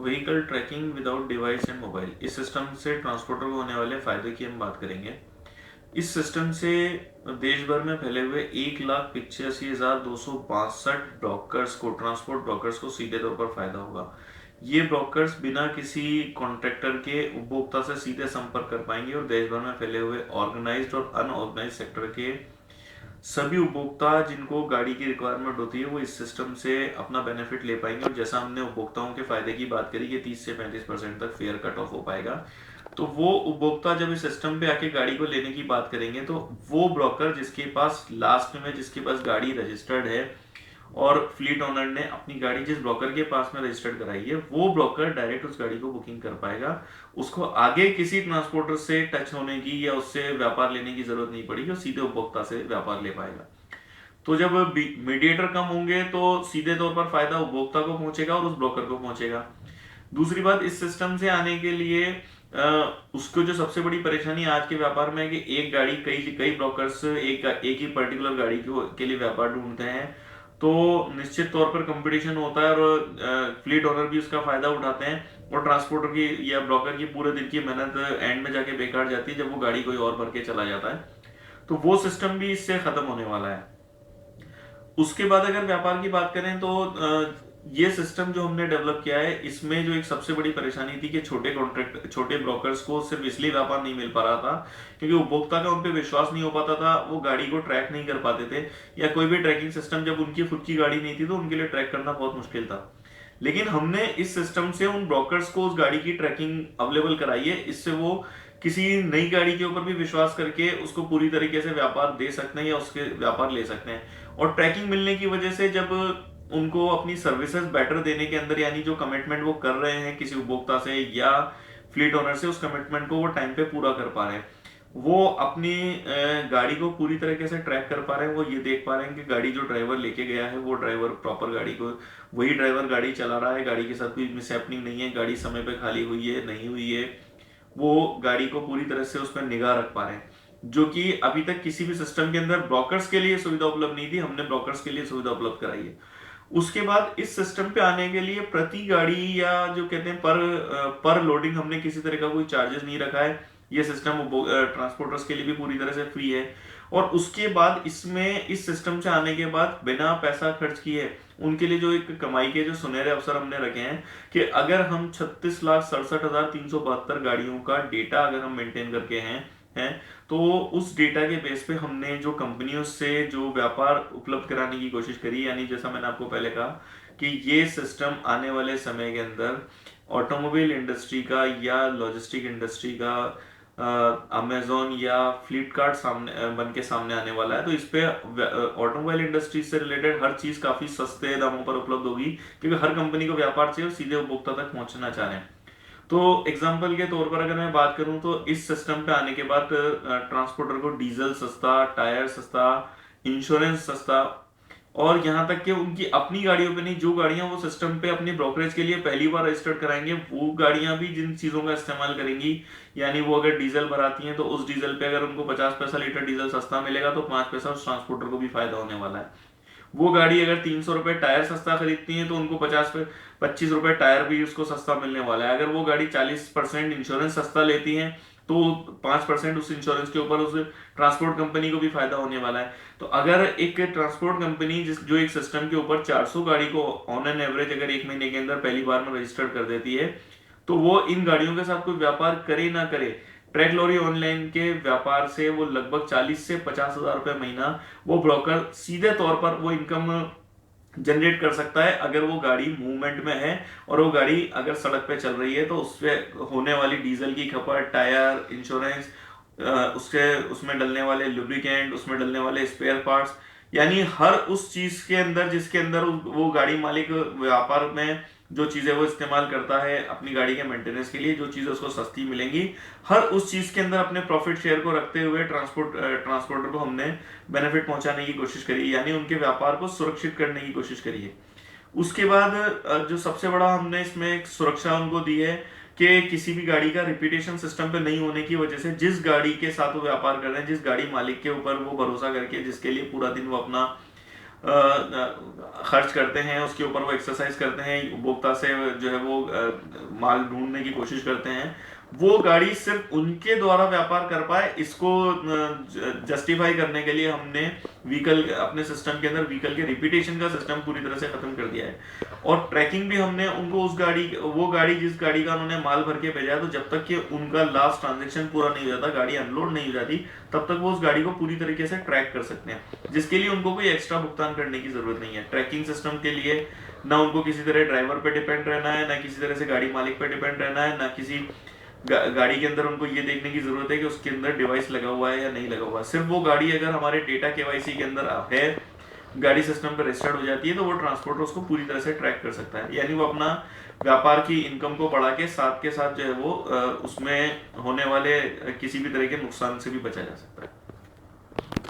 Vehicle tracking without device and mobile, इस system से transporter को होने वाले फायदे की हम बात करेंगे। इस सिस्टम से देश भर में फैले हुए 1,85,262 ब्रोकर्स को, ट्रांसपोर्ट ब्रोकर्स को सीधे तौर पर फायदा होगा। ये ब्रोकर्स बिना किसी कॉन्ट्रैक्टर के उपभोक्ता से सीधे संपर्क कर पाएंगे और देश भर में फैले हुए ऑर्गेनाइज्ड और अनऑर्गेनाइज्ड सेक्टर के सभी उपभोक्ता जिनको गाड़ी की रिक्वायरमेंट होती है वो इस सिस्टम से अपना बेनिफिट ले पाएंगे। और जैसा हमने उपभोक्ताओं के फायदे की बात करी कि 30 से 35% तक फेयर कट ऑफ हो पाएगा, तो वो उपभोक्ता जब इस सिस्टम पे आके गाड़ी को लेने की बात करेंगे तो वो ब्रोकर जिसके पास लास्ट में, जिसके पास गाड़ी रजिस्टर्ड है और फ्लीट ओनर ने अपनी गाड़ी जिस ब्रोकर के पास में रजिस्टर्ड कराई है, वो ब्रोकर डायरेक्ट उस गाड़ी को बुकिंग कर पाएगा। उसको आगे किसी ट्रांसपोर्टर से टच होने की या उससे व्यापार लेने की जरूरत नहीं पड़ेगी और सीधे उपभोक्ता से व्यापार ले पाएगा। तो जब मीडिएटर कम होंगे तो सीधे तौर पर फायदा उपभोक्ता को पहुंचेगा और उस ब्रोकर को पहुंचेगा। दूसरी बात, इस सिस्टम से आने के लिए उसको जो सबसे बड़ी परेशानी आज के व्यापार में है कि एक गाड़ी, कई कई ब्रोकर्स एक ही पर्टिकुलर गाड़ी के लिए व्यापार ढूंढते हैं, तो निश्चित तौर पर कंपटीशन होता है और फ्लीट ओनर भी उसका फायदा उठाते हैं और ट्रांसपोर्टर की या ब्रोकर की पूरे दिन की मेहनत एंड में जाके बेकार जाती है जब वो गाड़ी कोई और भर के चला जाता है। तो वो सिस्टम भी इससे खत्म होने वाला है। उसके बाद अगर व्यापार की बात करें तो ये सिस्टम जो हमने डेवलप किया है, इसमें जो एक सबसे बड़ी परेशानी थी कि छोटे ब्रोकर्स को सिर्फ इसलिए व्यापार नहीं मिल पा रहा था क्योंकि उपभोक्ता का उन पे विश्वास नहीं हो पाता था, वो गाड़ी को ट्रैक नहीं कर पाते थे, या कोई भी ट्रैकिंग सिस्टम जब उनकी खुद की गाड़ी नहीं थी तो उनके लिए ट्रैक करना बहुत मुश्किल था। लेकिन हमने इस सिस्टम से उन ब्रोकर्स को उस गाड़ी की ट्रैकिंग अवेलेबल कराई है। इससे वो किसी नई गाड़ी के ऊपर भी विश्वास करके उसको पूरी तरीके से व्यापार दे सकते हैं या उसके व्यापार ले सकते हैं। और ट्रैकिंग मिलने की वजह से जब उनको अपनी सर्विसेज बेटर देने के अंदर, यानी जो कमिटमेंट वो कर रहे हैं किसी उपभोक्ता से या फ्लीट ओनर से, उस कमिटमेंट को वो टाइम पे पूरा कर पा रहे हैं, वो अपनी गाड़ी को पूरी तरीके से ट्रैक कर पा रहे हैं। वो ये देख पा रहे हैं कि गाड़ी जो ड्राइवर लेके गया है वो ड्राइवर प्रॉपर गाड़ी को, वही ड्राइवर गाड़ी चला रहा है, गाड़ी के साथ कोई मिसहैपनिंग नहीं है, गाड़ी समय पे खाली हुई है नहीं हुई है, वो गाड़ी को पूरी तरह से उस पर निगाह रख पा रहे हैं, जो कि अभी तक किसी भी सिस्टम के अंदर ब्रोकर्स के लिए सुविधा उपलब्ध नहीं थी। हमने ब्रोकर्स के लिए सुविधा उपलब्ध कराई है। उसके बाद इस सिस्टम पे आने के लिए प्रति गाड़ी या जो कहते हैं पर लोडिंग हमने किसी तरह का कोई चार्जेस नहीं रखा है। ये सिस्टम ट्रांसपोर्टर्स के लिए भी पूरी तरह से फ्री है। और उसके बाद इसमें इस सिस्टम से आने के बाद बिना पैसा खर्च किए उनके लिए जो एक कमाई के जो सुनहरे अवसर हमने रखे हैं कि अगर हम 36,67,372 गाड़ियों का डेटा अगर हम मेंटेन करके हैं तो उस डेटा के बेस पे हमने जो कंपनियों से जो व्यापार उपलब्ध कराने की कोशिश करी, यानी जैसा मैंने आपको पहले कहा कि ये सिस्टम आने वाले समय के अंदर ऑटोमोबाइल इंडस्ट्री का या लॉजिस्टिक इंडस्ट्री का अमेजोन या फ्लिपकार्ट सामने बन के सामने आने वाला है। तो इस पे ऑटोमोबाइल इंडस्ट्री से रिलेटेड हर चीज काफी सस्ते दामों पर उपलब्ध होगी क्योंकि हर कंपनी को व्यापार चाहिए और सीधे उपभोक्ता तक पहुंचना चाह रहे हैं। तो एग्जाम्पल के तौर पर अगर मैं बात करूं तो इस सिस्टम पे आने के बाद ट्रांसपोर्टर को डीजल सस्ता, टायर सस्ता, इंश्योरेंस सस्ता, और यहां तक कि उनकी अपनी गाड़ियों पे नहीं, जो गाड़ियां वो सिस्टम पे अपनी ब्रोकरेज के लिए पहली बार रजिस्टर्ड कराएंगे वो गाड़ियां भी जिन चीजों का इस्तेमाल करेंगी, यानी वो अगर डीजल भराती हैं तो उस डीजल पे अगर उनको 50 पैसा लीटर डीजल सस्ता मिलेगा तो 5 पैसा उस ट्रांसपोर्टर को भी फायदा होने वाला है। वो गाड़ी अगर 300 रुपए टायर सस्ता खरीदती है तो उनको 25 रुपए टायर भी उसको सस्ता मिलने वाला है। अगर वो गाड़ी 40% इंश्योरेंस सस्ता लेती है तो 5% उस इंश्योरेंस के ऊपर उस ट्रांसपोर्ट कंपनी को भी फायदा होने वाला है। तो अगर एक ट्रांसपोर्ट कंपनी जो एक सिस्टम के ऊपर 400 गाड़ी को ऑन एन एवरेज अगर एक महीने के अंदर पहली बार में रजिस्टर्ड कर देती है, तो वो इन गाड़ियों के साथ कोई व्यापार करे ना करे, ट्रैक लॉरी ऑनलाइन के व्यापार से वो लगभग 40 से 50 हजार रुपए महीना वो ब्रोकर सीधे तौर पर वो इनकम जनरेट कर सकता है अगर वो गाड़ी मूवमेंट में है और वो गाड़ी अगर सड़क पे चल रही है। तो उससे होने वाली डीजल की खपत, टायर, इंश्योरेंस, उसके उसमें डलने वाले लुब्रिकेंट, उसमें डलने वाले स्पेयर पार्ट्स, यानी हर उस चीज के अंदर जिसके अंदर वो गाड़ी मालिक व्यापार में जो चीजें वो इस्तेमाल करता है अपनी गाड़ी के मेंटेनेंस के लिए, जो चीजें उसको सस्ती मिलेंगी, हर उस चीज के अंदर अपने प्रॉफिट शेयर को रखते हुए ट्रांसपोर्टर को हमने बेनिफिट पहुंचाने की कोशिश करी, यानी उनके व्यापार को सुरक्षित करने की कोशिश करी है। उसके बाद जो सबसे बड़ा हमने इसमें एक सुरक्षा उनको दी है कि किसी भी गाड़ी का रिपीटेशन सिस्टम पे नहीं होने की वजह से जिस गाड़ी के साथ वो व्यापार कर रहे हैं, जिस गाड़ी मालिक के ऊपर वो भरोसा करके जिसके लिए पूरा दिन वो अपना खर्च करते हैं, उसके ऊपर वो एक्सरसाइज करते हैं, उपभोक्ता से जो है वो माल ढूंढने की कोशिश करते हैं, वो गाड़ी सिर्फ उनके द्वारा व्यापार कर पाए, इसको जस्टिफाई करने के लिए हमने व्हीकल अपने सिस्टम के अंदर व्हीकल के रिपीटेशन का सिस्टम पूरी तरह से खत्म कर दिया है। और ट्रैकिंग भी हमने उनको उस गाड़ी, वो गाड़ी जिस गाड़ी का उन्होंने माल भर के भेजा है, तो जब तक कि उनका लास्ट ट्रांजेक्शन पूरा नहीं हो जाता, गाड़ी अनलोड नहीं हो जाती, तब तक वो उस गाड़ी को पूरी तरीके से ट्रैक कर सकते हैं, जिसके लिए उनको कोई एक्स्ट्रा भुगतान करने की जरूरत नहीं है। ट्रैकिंग सिस्टम के लिए ना उनको किसी तरह ड्राइवर पे डिपेंड रहना है, ना किसी तरह से गाड़ी मालिक पे डिपेंड रहना है, ना किसी गाड़ी के अंदर उनको ये देखने की जरूरत है कि उसके अंदर डिवाइस लगा हुआ है या नहीं लगा हुआ है। सिर्फ वो गाड़ी अगर हमारे डेटा केवाईसी के अंदर है, गाड़ी सिस्टम पर रजिस्टर्ड हो जाती है, तो वो ट्रांसपोर्टर उसको पूरी तरह से ट्रैक कर सकता है। यानी वो अपना व्यापार की इनकम को बढ़ा के साथ जो है वो उसमें होने वाले किसी भी तरह के नुकसान से भी बचा जा सकता है।